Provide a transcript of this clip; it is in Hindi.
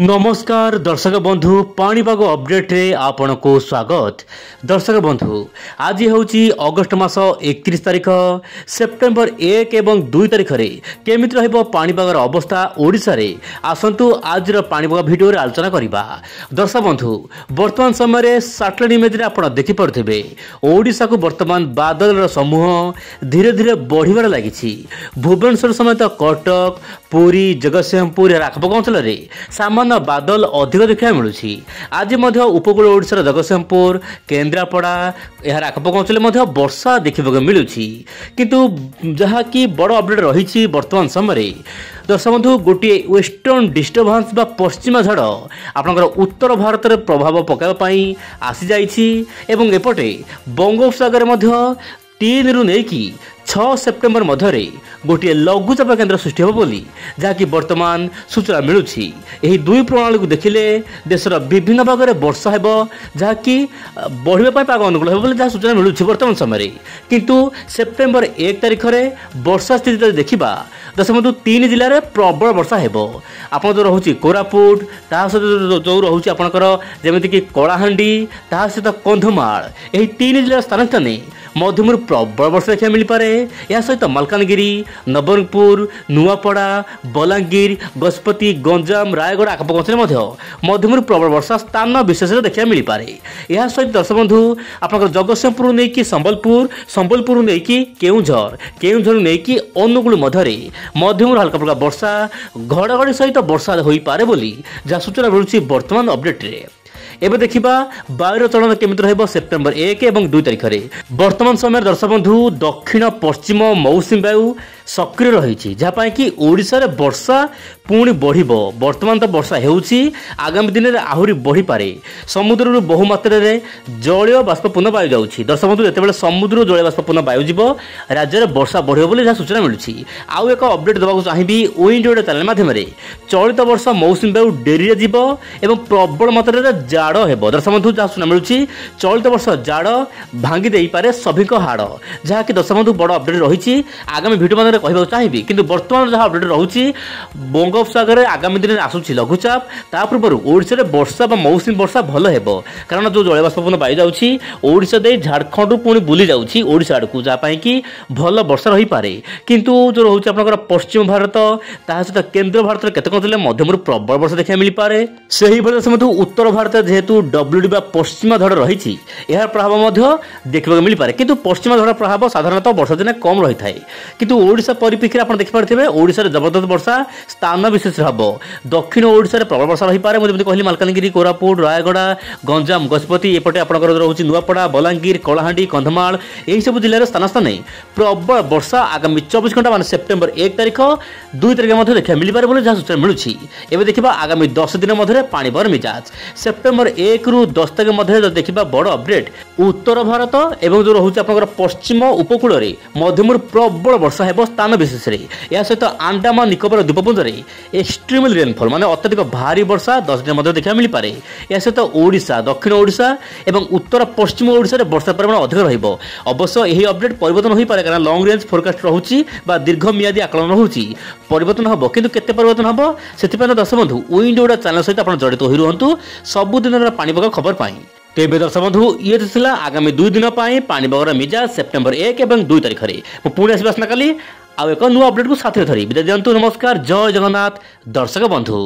नमस्कार दर्शक बंधु पाणीपाग अपडेट रे आपण को स्वागत। दर्शक बंधु आज हूँ अगस्ट मास 31 तारिख सेप्टेम्बर 1 एवं 2 तारिख रे केमिति रहइबो पाणीपागर अवस्था ओडिसा रे आसंतु आज पाणीपाग भिडियो रे आलोचना करिबा। दर्शक बंधु वर्तमान समय रे सैटेलाइट इमेज रे आपण देखि परथिबे ओडिसा को वर्तमान बादल रो समूह धीरे धीरे बढ़िबार लागिछि। भुवनेश्वर समेत कटक पुरी जगतसिंहपुर आखपाख अंचल रे सामान्य बादल अधिक देखा मिलूँ। आज उपकूल ओडिशार जगतसिंहपुर केन्द्रापड़ा यार आखपाख अंचल वर्षा देखा मिलूँ किंतु जहाँकि बड़ अपडेट रही वर्तमान समय दर्शक बंधु गोटे वेस्टर्न डिस्टर्बांस बा पश्चिमा झड़ आपंकर उत्तर भारत में प्रभाव पकाइवाई आसी जाइछि एवं एपटे बंगोपसागर 3 रु नहीं 6 सेप्टेम्बर मध्य गोटे लघुचाप केन्द्र सृष्टि हो बोली जहाँकि वर्तमान सूचना मिलूँ। यही दुई प्रणाली को देखिले देशर विभिन्न भाग में वर्षा हेबो जहाँकि बढ़िया पाग अनुकूल हो जहाँ सूचना मिलूँ वर्तमान समय। किंतु सेप्टेम्बर 1 तारिख में वर्षा स्थिति देखा दर्शक बंधु 3 जिले में प्रबल वर्षा हेबो। आपन जो रोचे कोरापुट ता सहित जो रोचे आपंकर जमीक कलाहांडी ता सहित कंधमाल यही 3 जिला स्थान स्थाने मध्यम प्रबल वर्षा देखा मिल पारे। या सहित मालकानगिरी नवरंगपुर नुआपड़ा बलांगीर गजपति गंजाम रायगढ़ आखपाख अंचल मध्यम प्रबल वर्षा स्थान विशेष देखा मिल पारे। या सहित दर्शक बंधु आपंकर जगतसिंहपुर नहीं कि संबलपुर नहीं कि केउंझर नहीं कि अनुगुल मध्यम हल्का फुल्का वर्षा घड़घड़ी सहित वर्षा हो पारे बोली जहाँ सूचना मिलूँ वर्तमान अपडेट रे। एबे देखिबा वायुर चलन केमिति रहइबो सेप्टेम्बर 1 एवं 2 तारिख रे। वर्तमान समय दर्शक बंधु दक्षिण पश्चिम मौसुमी वायु सक्रिय रही जहाँ कि ओडिशा रे वर्षा पुणी बढ़िबो। वर्तमान तो वर्षा हेउछि आगामी दिन में आहुरी बढ़ी पारे। समुद्र बहुमात्रा रे जलीय बाष्पपूर्ण वायु जाउछि। दर्शक बंधु जेतेबेले समुद्र जलीय बाष्पपूर्ण वायु जीव राज्य में वर्षा बढ़िबो बोली जहाँ सूचना मिलूँ। आउ एक अपडेट देवाक चाहिए विंड ओडा चैनल माध्यम चलित वर्ष मौसुमी वायु डेरी जीव एवं प्रबल मात्रा रे जाड़ हेबो। दर्शक बंधु जहाँ सूचना मिलूँ चलित वर्ष जाड़ भांगी दे पारे सभिक हाड़ जहाँकि दर्शक बंधु बड़ अपडेट रही आगामी भिडियो मान कहना चाहिए। किंतु वर्तमान जहाँ अपडेट रही बंगोपसागर आगामी दिन में आसूची लघुचाप ता पूर्व ओडिशा रे वर्षा मौसुमी वर्षा भल हेबो कारण जो जलीय बाष्पपूर्ण वायु जाउछि ओडिशा दे झारखंड पुणी बुली जाउछि ओडिशा आड़कू जहाँ कि भल वर्षा रही पारे। किंतु जो रोचे आपनकर पश्चिम भारत ता सहित केन्द्र भारत में केतक अंचल मध्यम प्रबल वर्षा देखा मिल पारे। सही भाव उत्तर भारत जेहेतु डब्ल्यूडी बा पश्चिमा झड़ रही यार प्रभाव देखा मिल पारे। किंतु पश्चिमा झड़ प्रभाव साधारणतः वर्षा दिन कम रही है। किंतु ओडिशा परिप्रेक्षी आप देखिपे ओडिशा रे जबरदस्त वर्षा स्थान विशेष हम दक्षिण ओडिशा रे प्रबल वर्षा रही पारे। मुझे कहली मालकानगिरी कोरापुट रायगढ़ गंजाम गजपति एपटे आपंकर रोचे नुआपड़ा बलांगीर कलाहांडी कंधमाल यही सब जिले में स्थान स्थान प्रबल वर्षा आगामी 24 घंटा मान सेप्टेम्बर 1 तारिख 2 तारिख देखा मिल पारे जहाँ सूचना मिलूँ। एवं देखा आगामी 10 दिन मध्य पाणीपाग मिजाज सेप्टेम्बर 1 रु 10 तारिख मध्य देखा बड़ अपडेट उत्तर भारत एवं जो रोचे आप पश्चिम उपकूल में मध्यम प्रबल वर्षा हेब स्थान विशेष या सहित अंडमान निकोबर द्वीपपुंज एक्सट्रीमल रेनफॉल माने अत्यधिक भारी वर्षा 10 दिन मध्य देखा मिल पारे। या सहित ओडिशा दक्षिण ओडिशा एवं उत्तर पश्चिम ओडिशा रे वर्षा परिमाण अधिक रहिबो। अवश्य यही अपडेट परिवर्तन हो पारे कारण लॉन्ग रेंज फोरकास्ट रहउची बा दीर्घ मियादी आकलन रहउची परिवर्तन हबो किंतु केते परिवर्तन हबो सेतिपय दर्शक बंधु विंड ओडा चैनल सहित आपण जड़ित होई रहंतु सब दिन पाणीपाग खबर पाई। तेबे दर्शक बंधु ये थिला आगामी 2 दिन पाणीपागर मिजाज सेप्टेम्बर 1 एवं 2 तारिख रे पुणी आसबा आसना काली आउ एक नुआ अपडेट को साथ धरी विदा दियंतु। नमस्कार जय जगन्नाथ दर्शक बंधु।